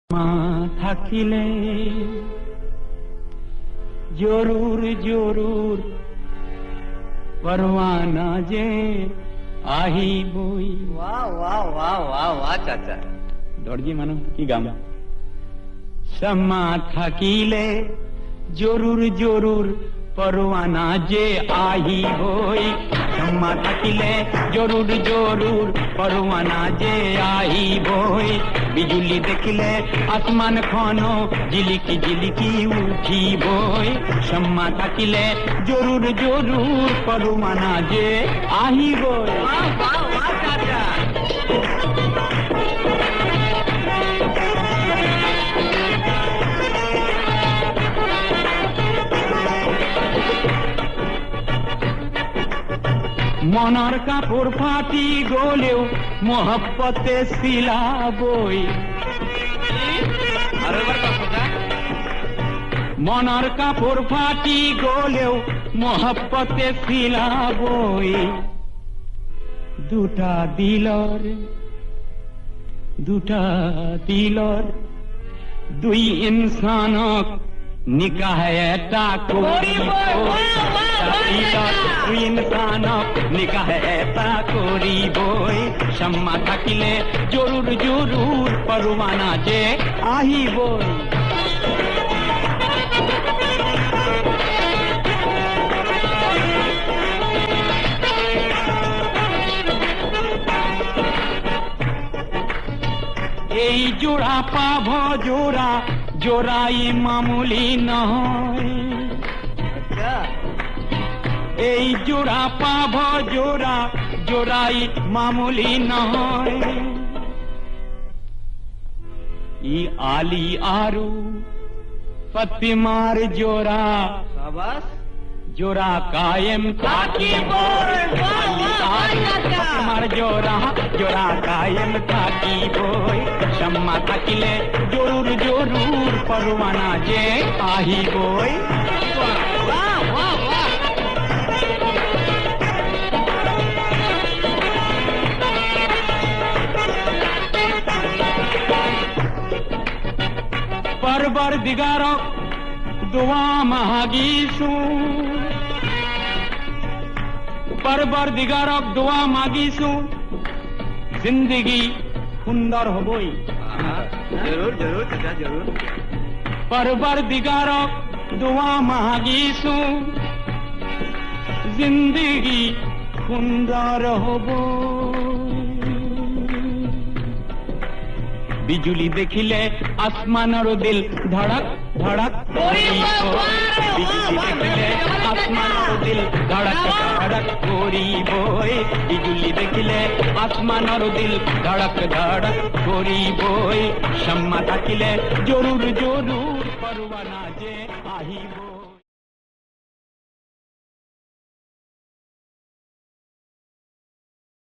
মা থাকিলে জরুর জরুর परवाना जे आही बोई। वाह वाह वाह वाह वाह चाचा दौड़गी मानो की गाम सम्मा থাকিলে জরুর জরুর परवाना जे आही बोई। सम्मा থাকিলে জরুর জরুর परवाना जे आही बोई। बिजुली देखिले आसमान खनो जिलिकी जिलिकी उठी बोई। सम्मा থাকিলে জরুর জরুর परवाना जे आही बोई। वाह वाह वाह चाचा মনার কাপড় ফাটি গলেও মোহব্বতে শিলা বই। মনার কাপড় ফাটি গলেও মোহব্বতে শিলা বই। দুটা দিলর দুই ইনসানক निकाह एटा कोरी दुई इनसानक निकाह एटा कोरी बोई। सम्मा থাকিলে জরুর জরুর परवाना जे आही बोई। এই জোড়া পাভ জোড়া জোড়াই মামুলি নয়। এই জোড়া পাভ জোড়া জোড়াই মামুলি নয়। ই আলী আরু ফতিমার জোড়া शाबाश জোড়া কায়েম থাকিব। ফতিমার জোড়া জোড়া কায়েম থাকিব। सम्मा থাকিলে জরুর জরুর परवाना जे आही बोई। वाह वाह वाह परवर दिगारक दुआ मागिसु। परवर दिगारक दुआ मागिसु जिंदगी सुंदर हबई। जरूर जरूर चाचा जरूर परवर दिगारक दुआ मागिसु जिंदगी सुंदर हबई। बिजुली देखिले आसमानर दिल धड़क धड़क करिब। बिजुली देखिले आसमानर दिल धड़क धड़क करिब। बिजुली देखिले आसमानर दिल धड़क धड़क करिब। सम्मा থাকিলে জরুর জরুর परवाना जे आही बोई।